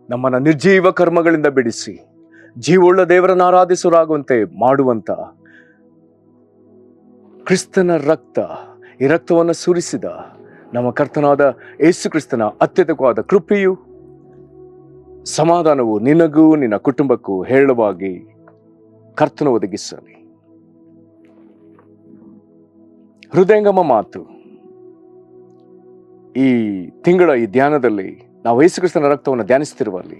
ನಮ್ಮನ್ನು ನಿರ್ಜೀವ ಕರ್ಮಗಳಿಂದ ಬಿಡಿಸಿ ಜೀವವುಳ್ಳ ದೇವರನ್ನು ಆರಾಧಿಸುವರಾಗುವಂತೆ ಮಾಡುವಂತ ಕ್ರಿಸ್ತನ ರಕ್ತ, ಈ ರಕ್ತವನ್ನು ಸುರಿಸಿದ ನಮ್ಮ ಕರ್ತನಾದ ಯೇಸು ಕ್ರಿಸ್ತನ ಅತ್ಯಧಿಕವಾದ ಕೃಪೆಯು ಸಮಾಧಾನವು ನಿನಗೂ ನಿನ್ನ ಕುಟುಂಬಕ್ಕೂ ಹೇರಳವಾಗಿ ಕರ್ತನ ಒದಗಿಸಲಿ. ಹೃದಯಂಗಮ ಮಾತು. ಈ ತಿಂಗಳ ಈ ಧ್ಯಾನದಲ್ಲಿ ನಾವು ಯೇಸು ಕ್ರಿಸ್ತನ ರಕ್ತವನ್ನು ಧ್ಯಾನಿಸುತ್ತಿರುವಲ್ಲಿ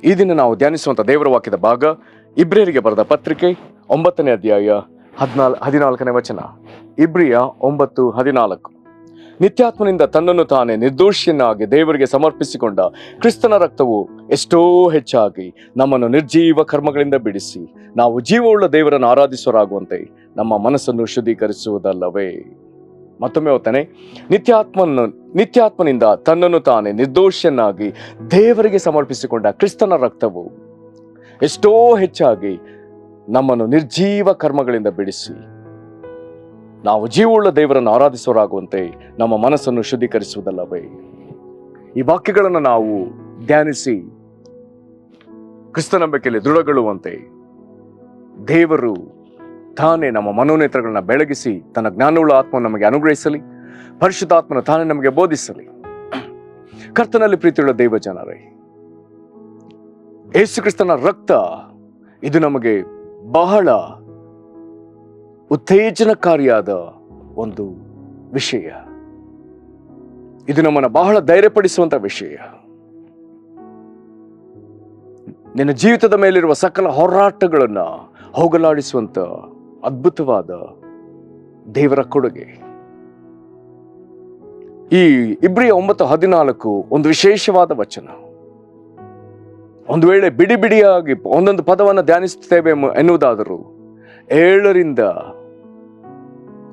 ಈ ದಿನ ನಾವು ಧ್ಯಾನಿಸುವಂತ ದೇವರ ವಾಕ್ಯದ ಭಾಗ ಇಬ್ರಿಯರಿಗೆ ಬರೆದ ಪತ್ರಿಕೆ 9ನೇ ಅಧ್ಯಾಯ 14ನೇ ವಚನ. ಇಬ್ರಿಯ 9:14. ನಿತ್ಯಾತ್ಮನಿಂದ ತನ್ನನ್ನು ತಾನೇ ನಿರ್ದೋಷಿಯನ್ನಾಗಿ ದೇವರಿಗೆ ಸಮರ್ಪಿಸಿಕೊಂಡ ಕ್ರಿಸ್ತನ ರಕ್ತವು ಎಷ್ಟೋ ಹೆಚ್ಚಾಗಿ ನಮ್ಮನ್ನು ನಿರ್ಜೀವ ಕರ್ಮಗಳಿಂದ ಬಿಡಿಸಿ ನಾವು ಜೀವವುಳ್ಳ ದೇವರನ್ನು ಆರಾಧಿಸುವರಾಗುವಂತೆ ನಮ್ಮ ಮನಸ್ಸನ್ನು ಶುದ್ಧೀಕರಿಸುವುದಲ್ಲವೇ. ಮತ್ತೊಮ್ಮೆ ಓದ್ತಾನೆ. ನಿತ್ಯಾತ್ಮನಿಂದ ತನ್ನನ್ನು ತಾನೇ ನಿರ್ದೋಷಿಯನ್ನಾಗಿ ದೇವರಿಗೆ ಸಮರ್ಪಿಸಿಕೊಂಡ ಕ್ರಿಸ್ತನ ರಕ್ತವು ಎಷ್ಟೋ ಹೆಚ್ಚಾಗಿ ನಮ್ಮನ್ನು ನಿರ್ಜೀವ ಕರ್ಮಗಳಿಂದ ಬಿಡಿಸಿ ನಾವು ಜೀವವುಳ್ಳ ದೇವರನ್ನು ಆರಾಧಿಸುವರಾಗುವಂತೆ ನಮ್ಮ ಮನಸ್ಸನ್ನು ಶುದ್ಧೀಕರಿಸುವುದಲ್ಲವೇ. ಈ ವಾಕ್ಯಗಳನ್ನು ನಾವು ಧ್ಯಾನಿಸಿ ಕ್ರಿಸ್ತ ನಂಬಿಕೆಯಲ್ಲಿ ದೃಢಗೊಳ್ಳುವಂತೆ ದೇವರು ತಾನೇ ನಮ್ಮ ಮನೋನೇತ್ರಗಳನ್ನ ಬೆಳಗಿಸಿ ತನ್ನ ಜ್ಞಾನವುಳ್ಳ ಆತ್ಮವನ್ನು ನಮಗೆ ಅನುಗ್ರಹಿಸಲಿ. ಪರಿಶುದ್ಧಾತ್ಮನ ತಾನೇ ನಮಗೆ ಬೋಧಿಸಲಿ. ಕರ್ತನಲ್ಲಿ ಪ್ರೀತಿಯುಳ್ಳ ದೈವ ಜನರೇ, ಯೇಸು ಕ್ರಿಸ್ತನ ರಕ್ತ ಇದು ನಮಗೆ ಬಹಳ ಉತ್ತೇಜನಕಾರಿಯಾದ ಒಂದು ವಿಷಯ. ಇದು ನಮ್ಮನ್ನು ಬಹಳ ಧೈರ್ಯಪಡಿಸುವಂತ ವಿಷಯ. ನಿನ್ನ ಜೀವಿತದ ಮೇಲಿರುವ ಸಕಲ ಹೋರಾಟಗಳನ್ನ ಹೋಗಲಾಡಿಸುವಂತ ಅದ್ಭುತವಾದ ದೇವರ ಕೊಡುಗೆ. ಈ ಇಬ್ರಿಯ 9:14 ಒಂದು ವಿಶೇಷವಾದ ವಚನ. ಒಂದು ವೇಳೆ ಬಿಡಿ ಬಿಡಿಯಾಗಿ ಒಂದೊಂದು ಪದವನ್ನು ಧ್ಯಾನಿಸುತ್ತೇವೆ ಎನ್ನುವುದಾದರೂ 7ರಿಂದ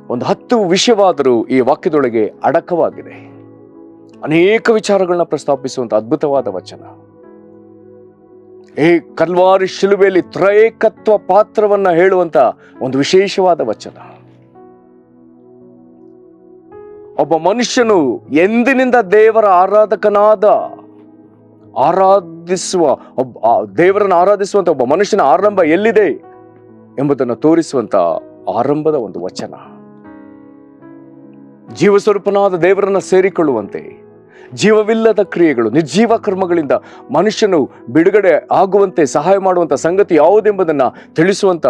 10 ವಿಷಯವಾದರೂ ಈ ವಾಕ್ಯದೊಳಗೆ ಅಡಕವಾಗಿದೆ. ಅನೇಕ ವಿಚಾರಗಳನ್ನ ಪ್ರಸ್ತಾಪಿಸುವಂತ ಅದ್ಭುತವಾದ ವಚನ. ಈ ಕಲ್ವಾರಿ ಶಿಲುಬೆಯಲ್ಲಿ ತ್ರೈಕತ್ವ ಪಾತ್ರವನ್ನ ಹೇಳುವಂತ ಒಂದು ವಿಶೇಷವಾದ ವಚನ. ಒಬ್ಬ ಮನುಷ್ಯನು ಎಂದಿನಿಂದ ದೇವರ ದೇವರನ್ನು ಆರಾಧಿಸುವಂತ ಒಬ್ಬ ಮನುಷ್ಯನ ಆರಂಭ ಎಲ್ಲಿದೆ ಎಂಬುದನ್ನು ತೋರಿಸುವಂತ ಆರಂಭದ ಒಂದು ವಚನ. ಜೀವಸ್ವರೂಪನಾದ ದೇವರನ್ನ ಸೇರಿಕೊಳ್ಳುವಂತೆ ಜೀವವಿಲ್ಲದ ಕ್ರಿಯೆಗಳು, ನಿರ್ಜೀವ ಕರ್ಮಗಳಿಂದ ಮನುಷ್ಯನು ಬಿಡುಗಡೆ ಆಗುವಂತೆ ಸಹಾಯ ಮಾಡುವಂತ ಸಂಗತಿ ಯಾವುದೆಂಬುದನ್ನ ತಿಳಿಸುವಂತ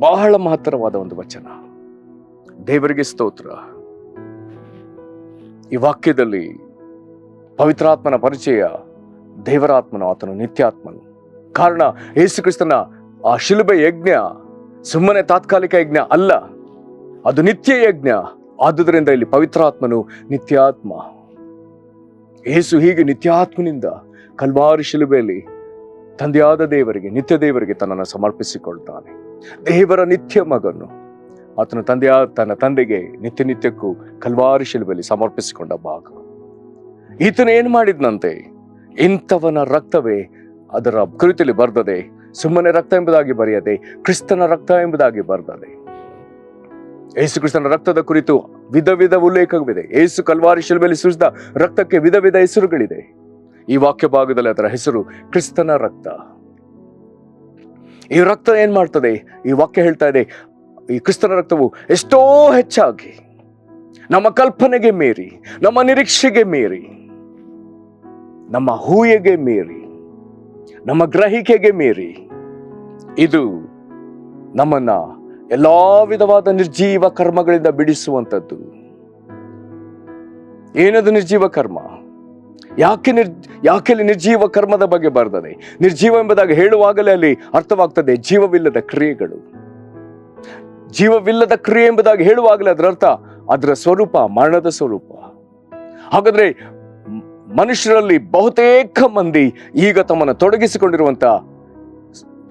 ಬಹಳ ಮಹತ್ತರವಾದ ಒಂದು ವಚನ. ದೇವರಿಗೆ ಸ್ತೋತ್ರ. ಈ ವಾಕ್ಯದಲ್ಲಿ ಪವಿತ್ರಾತ್ಮನ ಪರಿಚಯ. ದೇವರಾತ್ಮನು, ಆತನು ನಿತ್ಯಾತ್ಮನು. ಕಾರಣ ಯೇಸು ಕ್ರಿಸ್ತನ ಆ ಶಿಲುಬೆ ಯಜ್ಞ ಸುಮ್ಮನೆ ತಾತ್ಕಾಲಿಕ ಯಜ್ಞ ಅಲ್ಲ, ಅದು ನಿತ್ಯ ಯಜ್ಞ. ಆದುದರಿಂದ ಇಲ್ಲಿ ಪವಿತ್ರಾತ್ಮನು ನಿತ್ಯಾತ್ಮ. ಯೇಸು ಹೀಗೆ ನಿತ್ಯಾತ್ಮನಿಂದ ಕಲ್ವಾರಿ ಶಿಲುಬೆಯಲ್ಲಿ ತಂದೆಯಾದ ದೇವರಿಗೆ, ನಿತ್ಯ ದೇವರಿಗೆ ತನ್ನನ್ನು ಸಮರ್ಪಿಸಿಕೊಳ್ತಾನೆ. ದೇವರ ನಿತ್ಯ ಮಗನು ಆತನ ತನ್ನ ತಂದೆಗೆ ನಿತ್ಯ ನಿತ್ಯಕ್ಕೂ ಕಲ್ವಾರಿ ಶಿಲುಬೆಯಲ್ಲಿ ಸಮರ್ಪಿಸಿಕೊಂಡ ಭಾಗ. ಈತನು ಏನ್ ಮಾಡಿದ್ನಂತೆ? ಇಂಥವನ ರಕ್ತವೇ ಅದರ ಕುರಿತಲ್ಲಿ ಬರ್ತದೆ. ಸುಮ್ಮನೆ ರಕ್ತ ಎಂಬುದಾಗಿ ಬರೆಯದೆ ಕ್ರಿಸ್ತನ ರಕ್ತ ಎಂಬುದಾಗಿ ಬರ್ತದೆ. ಯೇಸು ಕ್ರಿಸ್ತನ ರಕ್ತದ ಕುರಿತು ವಿಧ ವಿಧ ಉಲ್ಲೇಖವಿದೆ. ಯೇಸು ಕಲ್ವಾರಿ ಶಿಲುಬೆಯಲ್ಲಿ ಸುರಿಸಿದ ರಕ್ತಕ್ಕೆ ವಿಧ ವಿಧ ಹೆಸರುಗಳಿದೆ. ಈ ವಾಕ್ಯ ಭಾಗದಲ್ಲಿ ಅದರ ಹೆಸರು ಕ್ರಿಸ್ತನ ರಕ್ತ. ಈ ರಕ್ತ ಏನ್ ಮಾಡ್ತದೆ? ಈ ವಾಕ್ಯ ಹೇಳ್ತಾ ಇದೆ, ಈ ಕ್ರಿಸ್ತನ ರಕ್ತವು ಎಷ್ಟೋ ಹೆಚ್ಚಾಗಿ ನಮ್ಮ ಕಲ್ಪನೆಗೆ ಮೀರಿ, ನಮ್ಮ ನಿರೀಕ್ಷೆಗೆ ಮೀರಿ, ನಮ್ಮ ಊಹೆಗೆ ಮೀರಿ, ನಮ್ಮ ಗ್ರಹಿಕೆಗೆ ಮೀರಿ ಇದು ನಮ್ಮನ್ನ ಎಲ್ಲಾ ವಿಧವಾದ ನಿರ್ಜೀವ ಕರ್ಮಗಳಿಂದ ಬಿಡಿಸುವಂಥದ್ದು. ಏನದು ನಿರ್ಜೀವ ಕರ್ಮ? ಯಾಕೆ ನಿರ್ಜೀವ ಕರ್ಮದ ಬಗ್ಗೆ ಬರ್ತದೆ? ನಿರ್ಜೀವ ಎಂಬುದಾಗಿ ಹೇಳುವಾಗಲೇ ಅಲ್ಲಿ ಅರ್ಥವಾಗ್ತದೆ ಜೀವವಿಲ್ಲದ ಕ್ರಿಯೆಗಳು. ಜೀವವಿಲ್ಲದ ಕ್ರಿಯೆ ಎಂಬುದಾಗಿ ಹೇಳುವಾಗಲೇ ಅದರ ಅರ್ಥ, ಅದರ ಸ್ವರೂಪ ಮರಣದ ಸ್ವರೂಪ. ಹಾಗಾದ್ರೆ ಮನುಷ್ಯರಲ್ಲಿ ಬಹುತೇಕ ಮಂದಿ ಈಗ ತಮ್ಮನ್ನು ತೊಡಗಿಸಿಕೊಂಡಿರುವಂತ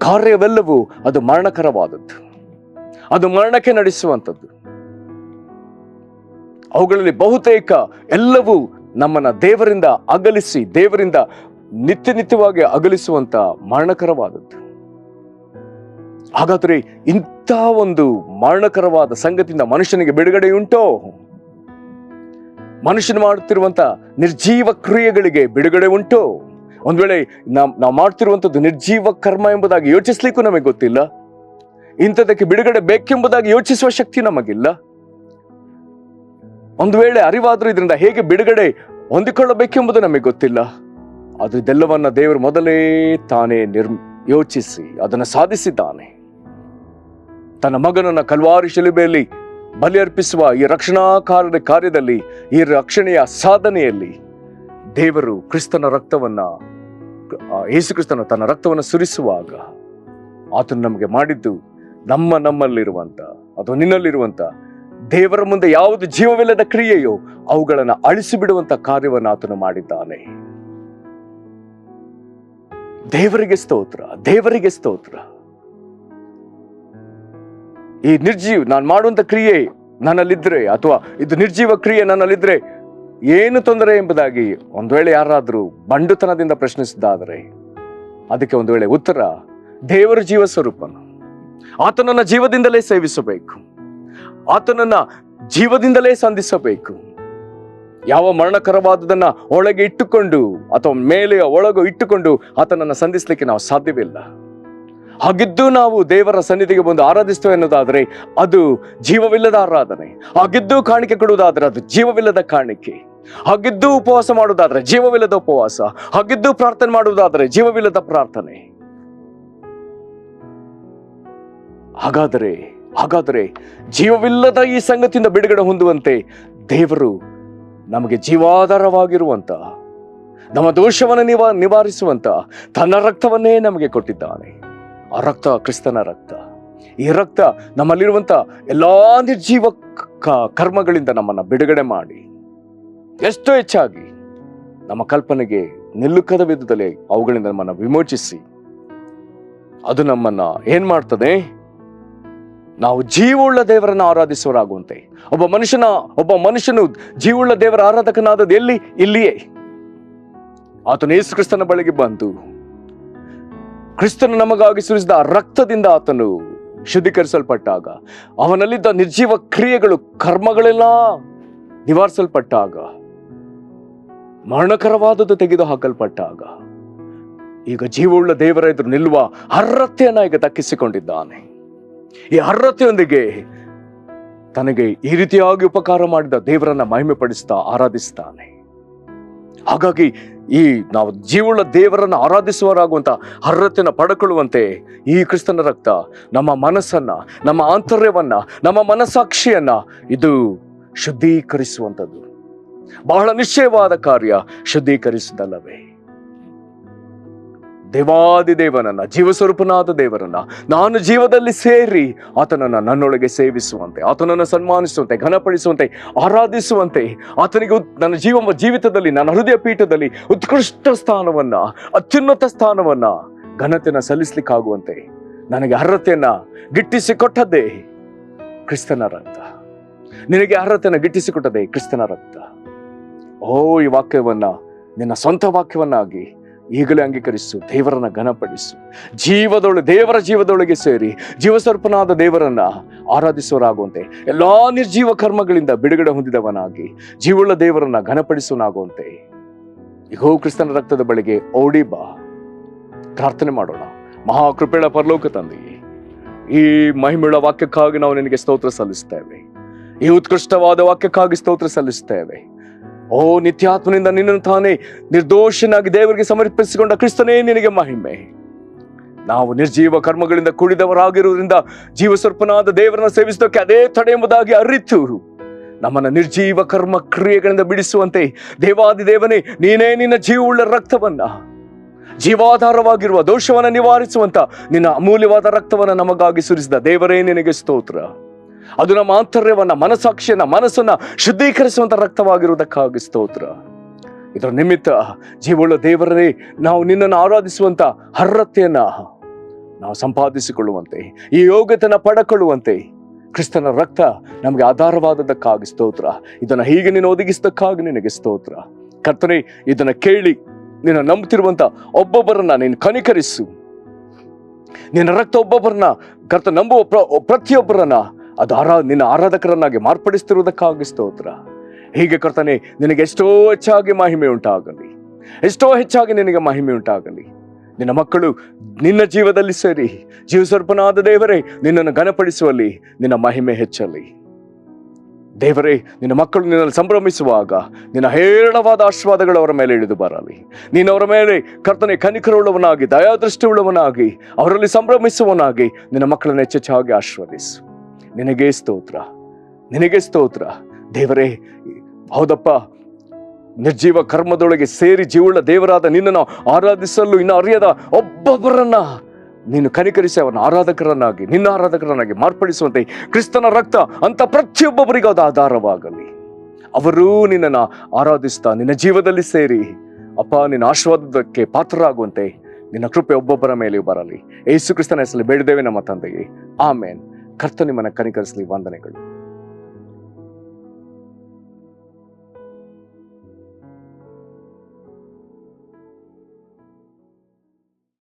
ಕಾರ್ಯವೆಲ್ಲವೂ ಅದು ಮರಣಕರವಾದದ್ದು, ಅದು ಮರಣಕ್ಕೆ ನಡೆಸುವಂಥದ್ದು. ಅವುಗಳಲ್ಲಿ ಬಹುತೇಕ ಎಲ್ಲವೂ ನಮ್ಮನ್ನ ದೇವರಿಂದ ಅಗಲಿಸಿ, ದೇವರಿಂದ ನಿತ್ಯವಾಗಿ ಅಗಲಿಸುವಂತ ಮರಣಕರವಾದದ್ದು. ಹಾಗಾದ್ರೆ ಇಂಥ ಒಂದು ಮರಣಕರವಾದ ಸಂಗತಿಯಿಂದ ಮನುಷ್ಯನಿಗೆ ಬಿಡುಗಡೆಯುಂಟೋ? ಮನುಷ್ಯನು ಮಾಡುತ್ತಿರುವಂತ ನಿರ್ಜೀವ ಕ್ರಿಯೆಗಳಿಗೆ ಬಿಡುಗಡೆ ಉಂಟೋ? ಒಂದ್ ವೇಳೆ ನಾವು ಮಾಡ್ತಿರುವಂಥದ್ದು ನಿರ್ಜೀವ ಕರ್ಮ ಎಂಬುದಾಗಿ ಯೋಚಿಸ್ಲಿಕ್ಕೂ ನಮಗೆ ಗೊತ್ತಿಲ್ಲ. ಇಂಥದಕ್ಕೆ ಬಿಡುಗಡೆ ಬೇಕೆಂಬುದಾಗಿ ಯೋಚಿಸುವ ಶಕ್ತಿ ನಮಗಿಲ್ಲ. ಒಂದು ವೇಳೆ ಅರಿವಾದ್ರೂ ಇದರಿಂದ ಹೇಗೆ ಬಿಡುಗಡೆ ಹೊಂದಿಕೊಳ್ಳಬೇಕೆಂಬುದು ನಮಗೆ ಗೊತ್ತಿಲ್ಲ. ಆದ್ರೆ ಇದೆಲ್ಲವನ್ನ ದೇವರು ಮೊದಲೇ ತಾನೇ ಯೋಚಿಸಿ ಅದನ್ನು ಸಾಧಿಸಿದ್ದಾನೆ. ತನ್ನ ಮಗನನ್ನ ಕಲ್ವಾರಿ ಶಿಲುಬೆಯಲ್ಲಿ ಬಲಿ ಅರ್ಪಿಸುವ ಈ ರಕ್ಷಣಾ ಕಾರ್ಯದಲ್ಲಿ, ಈ ರಕ್ಷಣೆಯ ಸಾಧನೆಯಲ್ಲಿ ದೇವರು ಕ್ರಿಸ್ತನ ರಕ್ತವನ್ನ, ಯೇಸು ಕ್ರಿಸ್ತನ ತನ್ನ ರಕ್ತವನ್ನು ಸುರಿಸುವಾಗ ಆತನು ನಮಗೆ ಮಾಡಿದ್ದು ನಮ್ಮಲ್ಲಿರುವಂತ ಅಥವಾ ನಿನ್ನಲ್ಲಿರುವಂತ ದೇವರ ಮುಂದೆ ಯಾವುದು ಜೀವವಿಲ್ಲದ ಕ್ರಿಯೆಯೋ ಅವುಗಳನ್ನು ಅಳಿಸಿ ಬಿಡುವಂತ ಕಾರ್ಯವನ್ನು ಆತನು ಮಾಡಿದ್ದಾನೆ. ದೇವರಿಗೆ ಸ್ತೋತ್ರ, ದೇವರಿಗೆ ಸ್ತೋತ್ರ. ಈ ನಾನು ಮಾಡುವಂತ ಕ್ರಿಯೆ ನನ್ನಲ್ಲಿದ್ರೆ ಅಥವಾ ಇದು ನಿರ್ಜೀವ ಕ್ರಿಯೆ ನನ್ನಲ್ಲಿದ್ರೆ ಏನು ತೊಂದರೆ ಎಂಬುದಾಗಿ ಒಂದು ವೇಳೆ ಯಾರಾದ್ರೂ ಬಂಡುತನದಿಂದ ಪ್ರಶ್ನಿಸಿದಾದರೆ ಅದಕ್ಕೆ ಒಂದು ವೇಳೆ ಉತ್ತರ, ದೇವರ ಜೀವ ಸ್ವರೂಪನು, ಆತನನ್ನ ಜೀವದಿಂದಲೇ ಸೇವಿಸಬೇಕು, ಆತನನ್ನ ಜೀವದಿಂದಲೇ ಸಂಧಿಸಬೇಕು. ಯಾವ ಮರಣಕರವಾದದನ್ನ ಒಳಗೆ ಇಟ್ಟುಕೊಂಡು ಅಥವಾ ಮೇಲೆ ಒಳಗೆ ಇಟ್ಟುಕೊಂಡು ಆತನನ್ನ ಸಂಧಿಸ್ಲಿಕ್ಕೆ ನಾವು ಸಾಧ್ಯವಿಲ್ಲ. ಹಾಗಿದ್ದು ನಾವು ದೇವರ ಸನ್ನಿಧಿಗೆ ಬಂದು ಆರಾಧಿಸ್ತೇವೆ ಅನ್ನೋದಾದ್ರೆ ಅದು ಜೀವವಿಲ್ಲದ ಆರಾಧನೆ. ಹಾಗಿದ್ದು ಕಾಣಿಕೆ ಕೊಡುವುದಾದ್ರೆ ಅದು ಜೀವವಿಲ್ಲದ ಕಾಣಿಕೆ. ಹಾಗಿದ್ದು ಉಪವಾಸ ಮಾಡುವುದಾದ್ರೆ ಜೀವವಿಲ್ಲದ ಉಪವಾಸ. ಹಾಗಿದ್ದು ಪ್ರಾರ್ಥನೆ ಮಾಡುವುದಾದ್ರೆ ಜೀವವಿಲ್ಲದ ಪ್ರಾರ್ಥನೆ. ಹಾಗಾದರೆ ಜೀವವಿಲ್ಲದ ಈ ಸಂಗತಿಯಿಂದ ಬಿಡುಗಡೆ ಹೊಂದುವಂತೆ ದೇವರು ನಮಗೆ ಜೀವಾಧಾರವಾಗಿರುವಂತ, ನಮ್ಮ ದೋಷವನ್ನು ನಿವಾರಿಸುವಂತ ತನ್ನ ರಕ್ತವನ್ನೇ ನಮಗೆ ಕೊಟ್ಟಿದ್ದಾನೆ. ಆ ರಕ್ತ ಕ್ರಿಸ್ತನ ರಕ್ತ. ಈ ರಕ್ತ ನಮ್ಮಲ್ಲಿರುವಂತ ಎಲ್ಲಾ ನಿರ್ಜೀವ ಕರ್ಮಗಳಿಂದ ನಮ್ಮನ್ನ ಬಿಡುಗಡೆ ಮಾಡಿ, ಎಷ್ಟೋ ಹೆಚ್ಚಾಗಿ ನಮ್ಮ ಕಲ್ಪನೆಗೆ ನಿಲ್ಲುಕದ ವಿಧದಲ್ಲಿ ಅವುಗಳಿಂದ ನಮ್ಮನ್ನ ವಿಮೋಚಿಸಿ, ಅದು ನಮ್ಮನ್ನ ಏನ್ ಮಾಡ್ತದೆ, ನಾವು ಜೀವವುಳ್ಳ ದೇವರನ್ನು ಆರಾಧಿಸುವರಾಗುವಂತೆ. ಒಬ್ಬ ಮನುಷ್ಯನು ಜೀವವುಳ್ಳ ದೇವರ ಆರಾಧಕನಾದದ್ದು ಎಲ್ಲಿ? ಇಲ್ಲಿಯೇ. ಆತನು ಯೇಸು ಕ್ರಿಸ್ತನ ಬಳಿಗೆ ಬಂದು ಕ್ರಿಸ್ತನು ನಮಗಾಗಿ ಸುರಿಸಿದ ರಕ್ತದಿಂದ ಆತನು ಶುದ್ಧೀಕರಿಸಲ್ಪಟ್ಟಾಗ, ಅವನಲ್ಲಿದ್ದ ನಿರ್ಜೀವ ಕ್ರಿಯೆಗಳು, ಕರ್ಮಗಳೆಲ್ಲ ನಿವಾರಿಸಲ್ಪಟ್ಟಾಗ, ಮರಣಕರವಾದದ್ದು ತೆಗೆದು ಹಾಕಲ್ಪಟ್ಟಾಗ ಈಗ ಜೀವವುಳ್ಳ ದೇವರ ಎದುರು ನಿಲ್ಲುವ ಅರ್ಹತೆಯನ್ನ ಈಗ ದಕ್ಕಿಸಿಕೊಂಡಿದ್ದಾನೆ. ಈ ಅರ್ಹತೆಯೊಂದಿಗೆ ತನಗೆ ಈ ರೀತಿಯಾಗಿ ಉಪಕಾರ ಮಾಡಿದ ದೇವರನ್ನ ಮಹಿಮೆ ಪಡಿಸ್ತಾ ಆರಾಧಿಸ್ತಾನೆ. ಹಾಗಾಗಿ ನಾವು ಜೀವವುಳ್ಳ ದೇವರನ್ನ ಆರಾಧಿಸುವರಾಗುವಂತ ಅರ್ಹತೆಯನ್ನು ಪಡ್ಕೊಳ್ಳುವಂತೆ ಈ ಕ್ರಿಸ್ತನ ರಕ್ತ ನಮ್ಮ ಮನಸ್ಸನ್ನ, ನಮ್ಮ ಆಂತರ್ಯವನ್ನ, ನಮ್ಮ ಮನಸ್ಸಾಕ್ಷಿಯನ್ನ ಇದು ಶುದ್ಧೀಕರಿಸುವಂಥದ್ದು. ಬಹಳ ನಿಶ್ಚಯವಾದ ಕಾರ್ಯ ಶುದ್ಧೀಕರಿಸುವುದಲ್ಲವೇ. ದೇವಾದಿದೇವನನ್ನ, ಜೀವಸ್ವರೂಪನಾದ ದೇವರನ್ನ ನಾನು ಜೀವದಲ್ಲಿ ಸೇರಿ ಆತನನ್ನ ನನ್ನೊಳಗೆ ಸೇವಿಸುವಂತೆ, ಆತನನ್ನು ಸನ್ಮಾನಿಸುವಂತೆ, ಘನಪಡಿಸುವಂತೆ, ಆರಾಧಿಸುವಂತೆ, ಆತನಿಗೆ ನನ್ನ ಜೀವಿತದಲ್ಲಿ, ನನ್ನ ಹೃದಯ ಪೀಠದಲ್ಲಿ ಉತ್ಕೃಷ್ಟ ಸ್ಥಾನವನ್ನ, ಅತ್ಯುನ್ನತ ಸ್ಥಾನವನ್ನ, ಘನತೆಯನ್ನ ಸಲ್ಲಿಸ್ಲಿಕ್ಕಾಗುವಂತೆ ನನಗೆ ಅರ್ಹತೆಯನ್ನ ಗಿಟ್ಟಿಸಿಕೊಟ್ಟದ್ದೇ ಕ್ರಿಸ್ತನ ರಕ್ತ. ನಿನಗೆ ಅರ್ಹತೆಯನ್ನ ಗಿಟ್ಟಿಸಿಕೊಟ್ಟದೆ ಕ್ರಿಸ್ತನ ರಕ್ತ. ಈ ವಾಕ್ಯವನ್ನ ನಿನ್ನ ಸ್ವಂತ ವಾಕ್ಯವನ್ನಾಗಿ ಈಗಲೇ ಅಂಗೀಕರಿಸು. ದೇವರನ್ನ ಘನಪಡಿಸು. ದೇವರ ಜೀವದೊಳಗೆ ಸೇರಿ ಜೀವಸ್ವರೂಪನಾದ ದೇವರನ್ನ ಆರಾಧಿಸುವರಾಗುವಂತೆ, ಎಲ್ಲಾ ನಿರ್ಜೀವ ಕರ್ಮಗಳಿಂದ ಬಿಡುಗಡೆ ಹೊಂದಿದವನಾಗಿ ಜೀವವುಳ್ಳ ದೇವರನ್ನ ಘನಪಡಿಸುವನಾಗುವಂತೆ ಈಗ ಕ್ರಿಸ್ತನ ರಕ್ತದ ಬಳಿಗೆ ಓಡಿ ಬಾ. ಪ್ರಾರ್ಥನೆ ಮಾಡೋಣ. ಮಹಾಕೃಪೆಯ ಪರಲೋಕ ತಂದೆಯೇ, ಈ ಮಹಿಮೆಯ ವಾಕ್ಯಕ್ಕಾಗಿ ನಾವು ನಿನಗೆ ಸ್ತೋತ್ರ ಸಲ್ಲಿಸ್ತೇವೆ. ಈ ಉತ್ಕೃಷ್ಟವಾದ ವಾಕ್ಯಕ್ಕಾಗಿ ಸ್ತೋತ್ರ ಸಲ್ಲಿಸ್ತೇವೆ. ನಿತ್ಯಾತ್ಮನಿಂದ ನಿನ್ನನ್ನು ತಾನೇ ನಿರ್ದೋಷನಾಗಿ ದೇವರಿಗೆ ಸಮರ್ಪಿಸಿಕೊಂಡ ಕ್ರಿಸ್ತನೇ ನಿನಗೆ ಮಹಿಮೆ. ನಾವು ನಿರ್ಜೀವ ಕರ್ಮಗಳಿಂದ ಕೂಡಿದವರಾಗಿರುವುದರಿಂದ ಜೀವಸ್ವರೂಪನಾದ ದೇವರನ್ನ ಸೇವಿಸೋಕೆ ಅದೇ ತಡೆ ಎಂಬುದಾಗಿ ಅರಿತು ನಮ್ಮನ್ನ ನಿರ್ಜೀವ ಕರ್ಮ ಕ್ರಿಯೆಗಳಿಂದ ಬಿಡಿಸುವಂತೆ ದೇವಾದಿ ದೇವನೇ, ನೀನೇ ನಿನ್ನ ಜೀವವುಳ್ಳ ರಕ್ತವನ್ನ, ಜೀವಾಧಾರವಾಗಿರುವ ದೋಷವನ್ನ ನಿವಾರಿಸುವಂತ ನಿನ್ನ ಅಮೂಲ್ಯವಾದ ರಕ್ತವನ್ನ ನಮಗಾಗಿ ಸುರಿಸಿದ ದೇವರೇ ನಿನಗೆ ಸ್ತೋತ್ರ. ಅದು ನಮ್ಮ ಆಂತರ್ಯವನ್ನ, ಮನಸ್ಸಾಕ್ಷಿಯನ್ನ, ಮನಸ್ಸನ್ನ ಶುದ್ಧೀಕರಿಸುವಂತ ರಕ್ತವಾಗಿರುವುದಕ್ಕಾಗಿ ಸ್ತೋತ್ರ. ಇದರ ನಿಮಿತ್ತ ಜೀವವುಳ್ಳ ದೇವರೇ, ನಾವು ನಿನ್ನನ್ನು ಆರಾಧಿಸುವಂತ ಅರ್ಹತೆಯನ್ನ ನಾವು ಸಂಪಾದಿಸಿಕೊಳ್ಳುವಂತೆ, ಈ ಯೋಗ್ಯತೆಯನ್ನ ಪಡಕೊಳ್ಳುವಂತೆ ಕ್ರಿಸ್ತನ ರಕ್ತ ನಮಗೆ ಆಧಾರವಾದದಕ್ಕಾಗಿ ಸ್ತೋತ್ರ. ಇದನ್ನ ಹೀಗೆ ನೀನು ಒದಗಿಸಿದಕ್ಕಾಗಿ ನಿನಗೆ ಸ್ತೋತ್ರ. ಕರ್ತನೇ, ಇದನ್ನ ಕೇಳಿ ನಿನ್ನ ನಂಬುತ್ತಿರುವಂತ ಒಬ್ಬೊಬ್ಬರನ್ನ ನೀನು ಕನಿಕರಿಸು. ನಿನ್ನ ರಕ್ತ ಒಬ್ಬೊಬ್ಬರನ್ನ ಕರ್ತ ನಂಬುವ ಪ್ರತಿಯೊಬ್ಬರನ್ನ ಅದು ನಿನ್ನ ಆರಾಧಕರನ್ನಾಗಿ ಮಾರ್ಪಡಿಸ್ತಿರುವುದಕ್ಕಾಗಿ ಸ್ತೋತ್ರ. ಹೀಗೆ ಕರ್ತನೆ, ನಿನಗೆ ಎಷ್ಟೋ ಹೆಚ್ಚಾಗಿ ಮಹಿಮೆ ಉಂಟಾಗಲಿ. ಎಷ್ಟೋ ಹೆಚ್ಚಾಗಿ ನಿನಗೆ ಮಹಿಮೆ ಉಂಟಾಗಲಿ. ನಿನ್ನ ಮಕ್ಕಳು ನಿನ್ನ ಜೀವದಲ್ಲಿ ಸೇರಿ ಜೀವಸ್ವರೂಪನಾದ ದೇವರೇ ನಿನ್ನನ್ನು ಘನಪಡಿಸುವಲ್ಲಿ ನಿನ್ನ ಮಹಿಮೆ ಹೆಚ್ಚಲಿ. ದೇವರೇ, ನಿನ್ನ ಮಕ್ಕಳು ನಿನ್ನಲ್ಲಿ ಸಂಭ್ರಮಿಸುವಾಗ ನಿನ್ನ ಹೇರಳವಾದ ಆಶೀರ್ವಾದಗಳು ಅವರ ಮೇಲೆ ಇಳಿದು ಬರಲಿ. ನೀನು ಅವರ ಮೇಲೆ ಕರ್ತನೆ ಕನಿಕರವುಳ್ಳವನಾಗಿ, ದಯಾದೃಷ್ಟಿ ಉಳ್ಳವನಾಗಿ, ಅವರಲ್ಲಿ ಸಂಭ್ರಮಿಸುವವನಾಗಿ ನಿನ್ನ ಮಕ್ಕಳನ್ನು ಹೆಚ್ಚೆಚ್ಚಾಗಿ ಆಶೀರ್ವದಿಸು. ನಿನಗೆ ಸ್ತೋತ್ರ, ನಿನಗೆ ಸ್ತೋತ್ರ ದೇವರೇ. ಹೌದಪ್ಪ, ನಿರ್ಜೀವ ಕರ್ಮದೊಳಗೆ ಸೇರಿ ಜೀವುಳ್ಳ ದೇವರಾದ ನಿನ್ನನ್ನು ಆರಾಧಿಸಲು ಇನ್ನು ಅರಿಯದ ಒಬ್ಬೊಬ್ಬರನ್ನ ನೀನು ಕನಿಕರಿಸಿ ಅವನ ಆರಾಧಕರನ್ನಾಗಿ, ನಿನ್ನ ಆರಾಧಕರನ್ನಾಗಿ ಮಾರ್ಪಡಿಸುವಂತೆ ಕ್ರಿಸ್ತನ ರಕ್ತ ಅಂತ ಪ್ರತಿಯೊಬ್ಬೊಬ್ಬರಿಗೂ ಅದು ಆಧಾರವಾಗಲಿ. ಅವರೂ ನಿನ್ನನ್ನು ಆರಾಧಿಸ್ತಾ ನಿನ್ನ ಜೀವದಲ್ಲಿ ಸೇರಿ ಅಪ್ಪ ನಿನ್ನ ಆಶೀರ್ವಾದಕ್ಕೆ ಪಾತ್ರರಾಗುವಂತೆ ನಿನ್ನ ಕೃಪೆ ಒಬ್ಬೊಬ್ಬರ ಮೇಲೆಯೂ ಬರಲಿ. ಯೇಸು ಕ್ರಿಸ್ತನ ಹೆಸರಲ್ಲಿ ಬೇಡಿದ್ದೇವೆ ನಮ್ಮ ತಂದೆಯೇ, ಆಮೇನ್. ಕರ್ತ ನಿಮ್ಮನ್ನು ಕನಿಕರಿಸಲಿ. ವಂದನೆಗಳು.